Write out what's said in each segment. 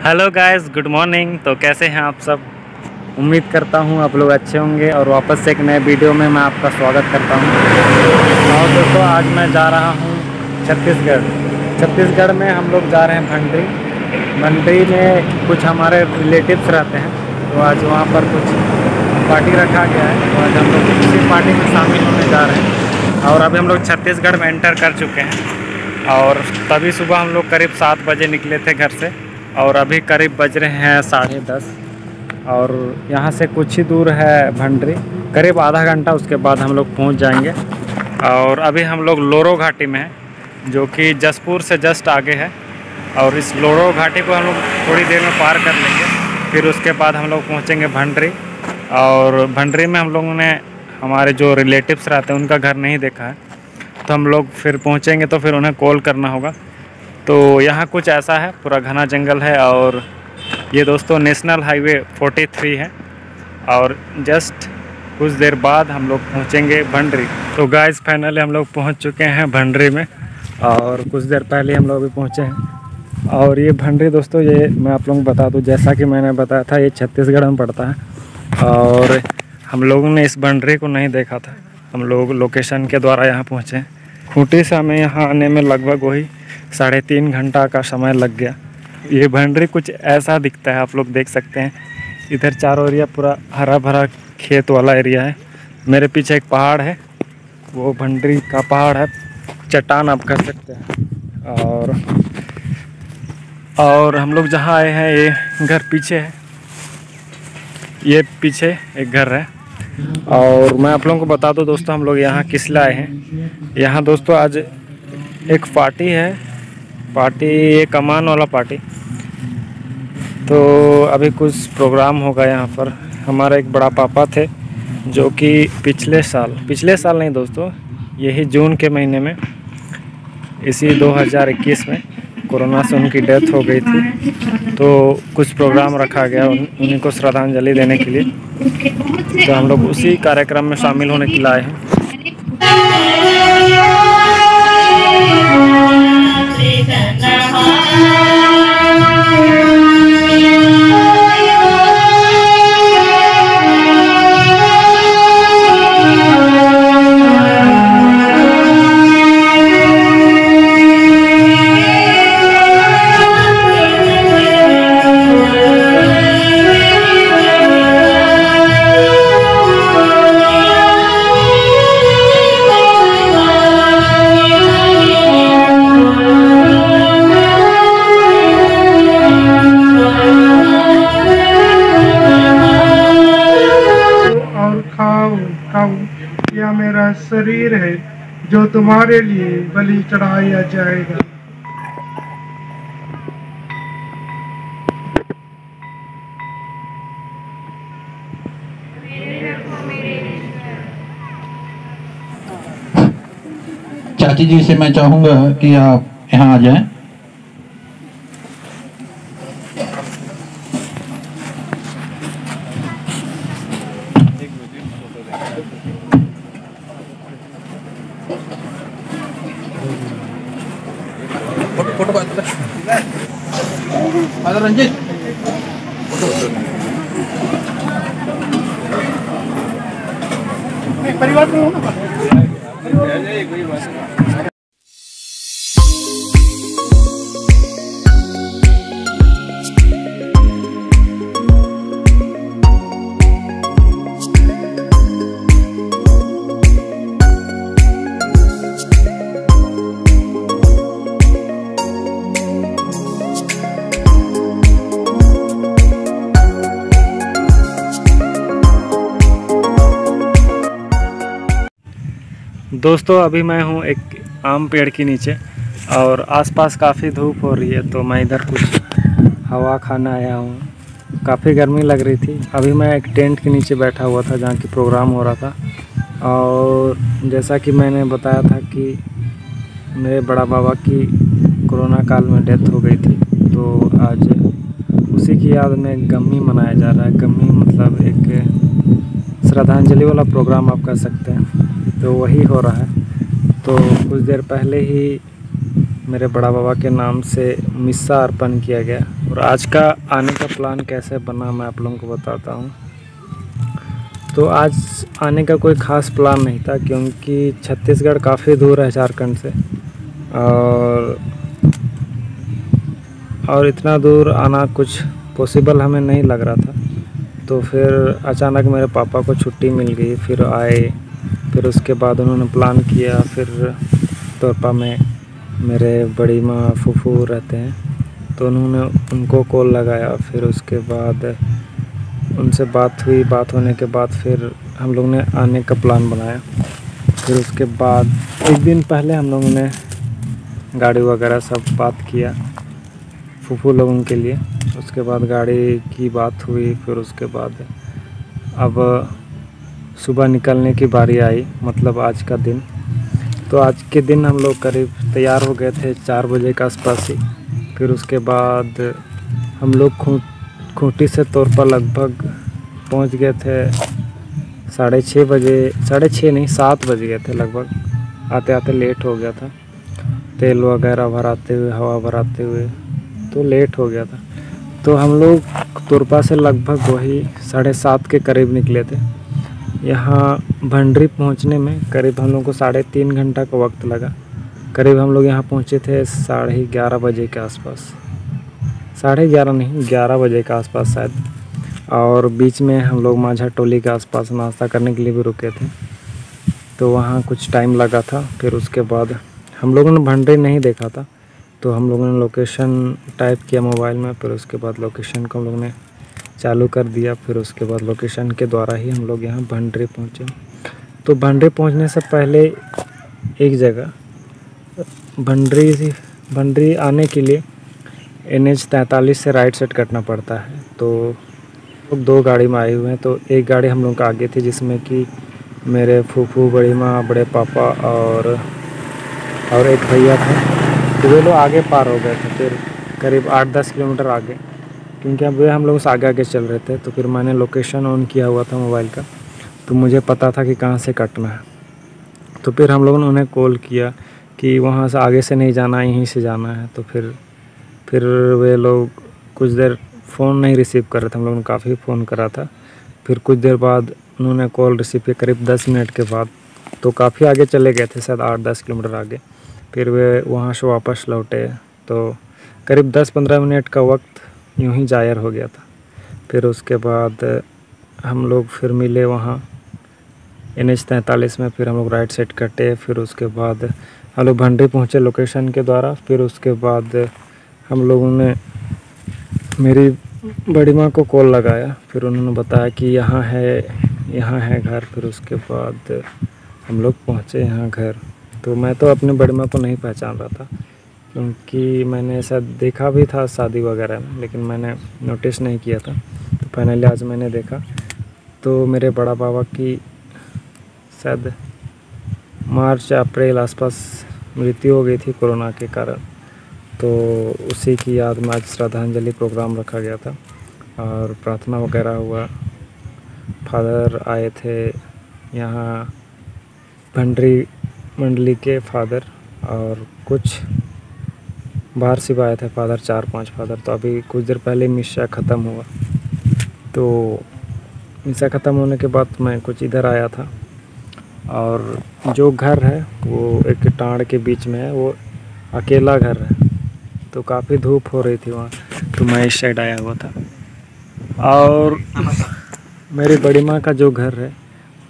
Hello guys, good morning. तो कैसे हैं आप सब? उम्मीद करता हूं आप लोग अच्छे होंगे और वापस से एक नए वीडियो में मैं आपका स्वागत करता हूं। और दोस्तों, आज मैं जा रहा हूं छत्तीसगढ़ में हम लोग जा रहे हैं भंडरी में कुछ हमारे रिलेटिव्स रहते हैं। तो आज वहां पर कुछ पार्टी रखा गया है, तो आज हम लोग उसी पार्टी में शामिल होने जा रहे हैं। और अभी हम लोग छत्तीसगढ़ में एंटर कर चुके हैं और तभी सुबह हम लोग करीब 7 बजे निकले थे घर से और अभी करीब बज रहे हैं 10:30। और यहाँ से कुछ ही दूर है भंडरी, करीब आधा घंटा उसके बाद हम लोग पहुँच जाएंगे। और अभी हम लोग लोरो घाटी में हैं, जो कि जसपुर से जस्ट आगे है। और इस लोरो घाटी को हम लोग थोड़ी देर में पार कर लेंगे, फिर उसके बाद हम लोग पहुँचेंगे भंडरी। और भंडरी में हम लोगों ने हमारे जो रिलेटिव्स रहते हैं उनका घर नहीं देखा है, तो हम लोग फिर पहुँचेंगे तो फिर उन्हें कॉल करना होगा। तो यहाँ कुछ ऐसा है, पूरा घना जंगल है। और ये दोस्तों नेशनल हाईवे 43 है और जस्ट कुछ देर बाद हम लोग पहुँचेंगे भंडरी। तो गाइस, फाइनली हम लोग पहुँच चुके हैं भंडरी में और कुछ देर पहले हम लोग भी पहुँचे हैं। और ये भंडरी दोस्तों, ये मैं आप लोगों को बता दूँ, जैसा कि मैंने बताया था, ये छत्तीसगढ़ में पड़ता है। और हम लोगों ने इस भंडरी को नहीं देखा था, हम लोग लोकेशन के द्वारा यहाँ पहुँचे हैं। खूंटी से हमें यहाँ आने में लगभग वही 3.5 घंटा का समय लग गया। ये भंडरी कुछ ऐसा दिखता है, आप लोग देख सकते हैं। इधर चारों एरिया पूरा हरा भरा खेत वाला एरिया है। मेरे पीछे एक पहाड़ है, वो भंडरी का पहाड़ है, चट्टान आप कह सकते हैं। और हम लोग जहाँ आए हैं, ये घर पीछे है, ये पीछे एक घर है। और मैं आप लोगों को बता दूं दोस्तों, हम लोग यहाँ किस लिए आए हैं। यहाँ दोस्तों आज एक पार्टी है, ये कमान वाला पार्टी। तो अभी कुछ प्रोग्राम होगा यहाँ पर। हमारा एक बड़ा पापा थे जो कि पिछले साल नहीं दोस्तों, यही जून के महीने में, इसी 2021 में कोरोना से उनकी डेथ हो गई थी। तो कुछ प्रोग्राम रखा गया उन्हीं को श्रद्धांजलि देने के लिए। तो हम लोग उसी कार्यक्रम में शामिल होने के लिए आए हैं। यह मेरा शरीर है जो तुम्हारे लिए बलि चढ़ाया जाएगा। चाची जी से मैं चाहूंगा कि आप यहाँ आ जाएं। फोटो रंजित परिवार में हो ना। दोस्तों, अभी मैं हूँ एक आम पेड़ के नीचे और आसपास काफ़ी धूप हो रही है, तो मैं इधर कुछ हवा खाने आया हूँ। काफ़ी गर्मी लग रही थी। अभी मैं एक टेंट के नीचे बैठा हुआ था जहाँ की प्रोग्राम हो रहा था। और जैसा कि मैंने बताया था कि मेरे बड़ा बाबा की कोरोना काल में डेथ हो गई थी, तो आज उसी की याद में गम्मी मनाया जा रहा है। गम्मी मतलब एक श्रद्धांजलि वाला प्रोग्राम आप कह सकते हैं, तो वही हो रहा है। तो कुछ देर पहले ही मेरे बड़ा बाबा के नाम से मिस्सा अर्पण किया गया। और आज का आने का प्लान कैसे बना मैं आप लोगों को बताता हूँ। तो आज आने का कोई ख़ास प्लान नहीं था, क्योंकि छत्तीसगढ़ काफ़ी दूर है झारखंड से, और इतना दूर आना कुछ पॉसिबल हमें नहीं लग रहा था। तो फिर अचानक मेरे पापा को छुट्टी मिल गई, फिर आए। फिर उसके बाद उन्होंने प्लान किया। फिर तोरपा में मेरे बड़ी माँ फूफू रहते हैं, तो उन्होंने उनको कॉल लगाया। फिर उसके बाद उनसे बात हुई। बात होने के बाद फिर हम लोग ने आने का प्लान बनाया। फिर उसके बाद एक दिन पहले हम लोगों ने गाड़ी वगैरह सब बात किया फूफू लोगों के लिए। उसके बाद गाड़ी की बात हुई। फिर उसके बाद अब सुबह निकलने की बारी आई, मतलब आज का दिन। तो आज के दिन हम लोग करीब तैयार हो गए थे 4 बजे के आसपास ही। फिर उसके बाद हम लोग खूंटी से तोरपा लगभग पहुंच गए थे 6:30 बजे। 6:30 नहीं, 7 बज गए थे लगभग। आते आते लेट हो गया था, तेल वगैरह भराते हुए, हवा भराते हुए, तो लेट हो गया था। तो हम लोग तोरपा से लगभग वही 7:30 के करीब निकले थे। यहाँ भंडरी पहुँचने में करीब हम लोग को 3.5 घंटा का वक्त लगा। करीब हम लोग यहाँ पहुँचे थे 11:30 बजे के आसपास। 11:30 नहीं, 11 बजे के आसपास शायद। और बीच में हम लोग माझा टोली के आसपास नाश्ता करने के लिए भी रुके थे, तो वहाँ कुछ टाइम लगा था। फिर उसके बाद हम लोगों ने भंडरी नहीं देखा था, तो हम लोगों ने लोकेशन टाइप किया मोबाइल में। फिर उसके बाद लोकेशन को हम लोग ने चालू कर दिया। फिर उसके बाद लोकेशन के द्वारा ही हम लोग यहाँ भंडरी पहुँचे। तो भंडरी पहुँचने से पहले एक जगह भंडरी आने के लिए NH 43 से राइट साइड कटना पड़ता है। तो लोग 2 गाड़ी में आए हुए हैं। तो एक गाड़ी हम लोग का आगे थी, जिसमें कि मेरे फूफू, बड़ी माँ, बड़े पापा और एक भैया थे। तो वे लोग आगे पार हो गए थे, फिर करीब 8-10 किलोमीटर आगे, क्योंकि अब वे हम लोग से आगे आगे चल रहे थे। तो फिर मैंने लोकेशन ऑन किया हुआ था मोबाइल का, तो मुझे पता था कि कहाँ से कटना है। तो फिर हम लोगों ने उन्हें कॉल किया कि वहाँ से आगे से नहीं जाना, यहीं से जाना है। तो फिर वे लोग कुछ देर फ़ोन नहीं रिसीव कर रहे थे। हम लोगों ने काफ़ी फ़ोन करा था। फिर कुछ देर बाद उन्होंने कॉल रिसीव किया, करीब 10 मिनट के बाद। तो काफ़ी आगे चले गए थे, शायद 8-10 किलोमीटर आगे। फिर वे वहाँ से वापस लौटे, तो करीब 10-15 मिनट का वक्त यूं ही ज़ायर हो गया था। फिर उसके बाद हम लोग फिर मिले वहाँ NH 43 में। फिर हम लोग राइट साइड कटे। फिर उसके बाद हम लोग भंडरी पहुँचे लोकेशन के द्वारा। फिर उसके बाद हम लोगों ने मेरी बड़ी माँ को कॉल लगाया। फिर उन्होंने बताया कि यहाँ है घर। फिर उसके बाद हम लोग पहुँचे यहाँ घर। तो मैं तो अपनी बड़ी माँ को नहीं पहचान रहा था, क्योंकि मैंने शायद देखा भी था शादी वगैरह में, लेकिन मैंने नोटिस नहीं किया था। तो फाइनली आज मैंने देखा। तो मेरे बड़ा बाबा की शायद मार्च अप्रैल आसपास मृत्यु हो गई थी कोरोना के कारण। तो उसी की याद में आज श्रद्धांजलि प्रोग्राम रखा गया था और प्रार्थना वगैरह हुआ। फादर आए थे यहाँ, भंडरी मंडली के फादर, और कुछ बाहर से आए थे फादर, 4-5 फादर। तो अभी कुछ देर पहले मिस्सा ख़त्म हुआ। तो मिस्सा ख़त्म होने के बाद मैं कुछ इधर आया था, और जो घर है वो एक टाँड़ के बीच में है, वो अकेला घर है। तो काफ़ी धूप हो रही थी वहाँ, तो मैं इस साइड आया हुआ था। और मेरी बड़ी माँ का जो घर है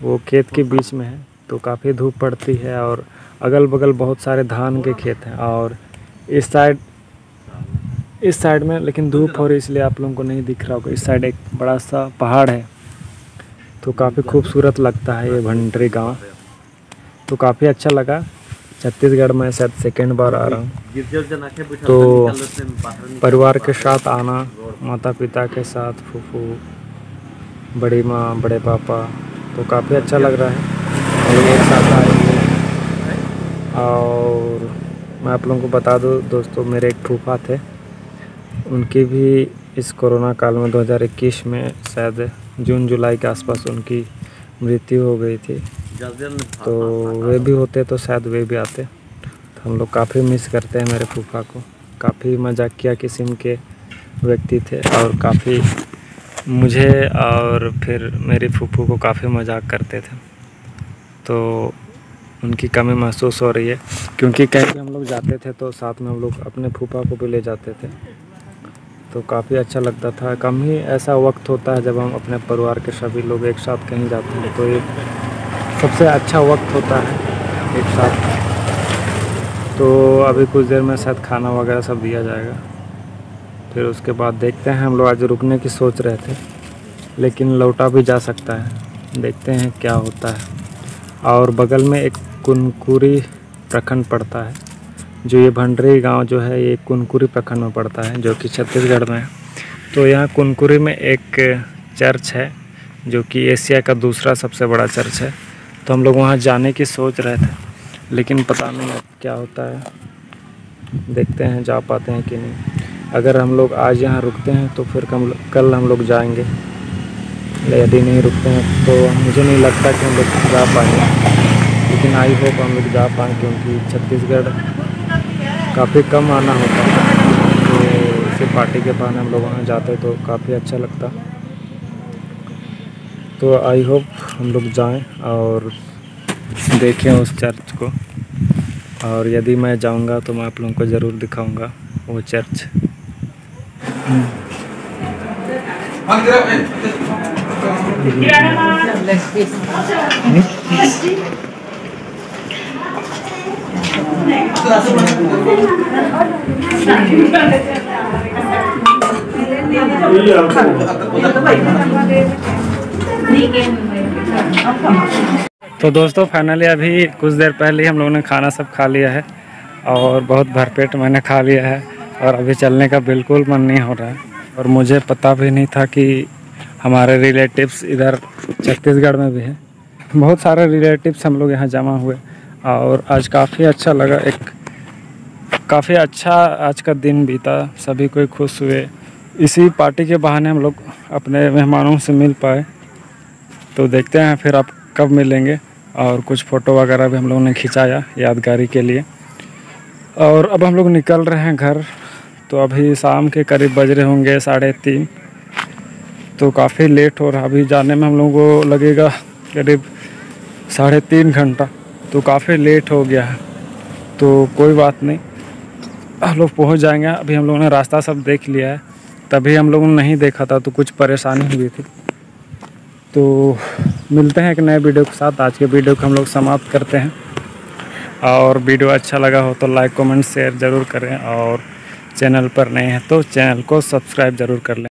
वो खेत के बीच में है, तो काफ़ी धूप पड़ती है, और अगल बगल बहुत सारे धान के खेत हैं। और इस साइड में लेकिन धूप हो रही, इसलिए आप लोगों को नहीं दिख रहा होगा। इस साइड एक बड़ा सा पहाड़ है, तो काफ़ी खूबसूरत लगता है ये भंडरी गांव। तो काफ़ी अच्छा लगा। छत्तीसगढ़ में शायद सेकेंड बार आ रहा हूँ, तो परिवार के साथ आना, माता पिता के साथ, फूफू, बड़ी माँ, बड़े पापा, तो काफ़ी अच्छा लग रहा है। हम लोग एक साथ आए थे। और मैं आप लोगों को बता दूँ दोस्तों, मेरे एक फूफा थे, उनकी भी इस कोरोना काल में 2021 में शायद जून जुलाई के आसपास उनकी मृत्यु हो गई थी। तो वे भी होते तो शायद वे भी आते। तो हम लोग काफ़ी मिस करते हैं मेरे फूफा को। काफ़ी मजाकिया किस्म के व्यक्ति थे और काफ़ी मुझे और फिर मेरी फूफू को काफ़ी मजाक करते थे। तो उनकी कमी महसूस हो रही है, क्योंकि कहीं हम लोग जाते थे तो साथ में हम लोग अपने फूफा को भी ले जाते थे। तो काफ़ी अच्छा लगता था। कम ही ऐसा वक्त होता है जब हम अपने परिवार के सभी लोग एक साथ कहीं जाते हैं, तो ये सबसे अच्छा वक्त होता है एक साथ। तो अभी कुछ देर में शायद खाना वगैरह सब दिया जाएगा, फिर उसके बाद देखते हैं। हम लोग आज रुकने की सोच रहे थे, लेकिन लौटा भी जा सकता है, देखते हैं क्या होता है। और बगल में एक कुनकुरी प्रखंड पड़ता है, जो ये भंडरी गांव जो है ये कुनकुरी प्रखंड में पड़ता है, जो कि छत्तीसगढ़ में है। तो यहाँ कुनकुरी में एक चर्च है, जो कि एशिया का दूसरा सबसे बड़ा चर्च है। तो हम लोग वहाँ जाने की सोच रहे थे, लेकिन पता नहीं अब क्या होता है, देखते हैं जा पाते हैं कि नहीं। अगर हम लोग आज यहाँ रुकते हैं तो फिर कल हम लोग जाएंगे, यदि नहीं रुकते हैं तो मुझे नहीं लगता कि हम लोग जा पाएंगे। लेकिन आई होप हम लोग जा पाएँ, क्योंकि छत्तीसगढ़ काफ़ी कम आना होता है। तो इसी पार्टी के बहाने हम लोग वहाँ जाते तो काफ़ी अच्छा लगता। तो आई होप हम लोग जाएं और देखें उस चर्च को, और यदि मैं जाऊंगा तो मैं आप लोगों को ज़रूर दिखाऊंगा वो चर्च। तो दोस्तों फाइनली अभी कुछ देर पहले हम लोगों ने खाना सब खा लिया है, और बहुत भरपेट मैंने खा लिया है, और अभी चलने का बिल्कुल मन नहीं हो रहा है। और मुझे पता भी नहीं था कि हमारे रिलेटिव्स इधर छत्तीसगढ़ में भी हैं। बहुत सारे रिलेटिव्स हम लोग यहाँ जमा हुए, और आज काफ़ी अच्छा लगा। काफ़ी अच्छा आज का दिन बीता, सभी कोई खुश हुए। इसी पार्टी के बहाने हम लोग अपने मेहमानों से मिल पाए। तो देखते हैं फिर आप कब मिलेंगे, और कुछ फ़ोटो वगैरह भी हम लोगों ने खिंचाया यादगारी के लिए। और अब हम लोग निकल रहे हैं घर। तो अभी शाम के करीब बज रहे होंगे 3:30। तो काफ़ी लेट हो रहा, अभी जाने में हम लोगों को लगेगा करीब 3.5 घंटा। तो काफ़ी लेट हो गया है, तो कोई बात नहीं, हम लोग पहुँच जाएंगे। अभी हम लोगों ने रास्ता सब देख लिया है, तभी हम लोगों ने नहीं देखा था तो कुछ परेशानी हुई थी। तो मिलते हैं एक नए वीडियो के साथ। आज के वीडियो को हम लोग समाप्त करते हैं, और वीडियो अच्छा लगा हो तो लाइक कमेंट शेयर ज़रूर करें, और चैनल पर नए हैं तो चैनल को सब्सक्राइब ज़रूर कर लें।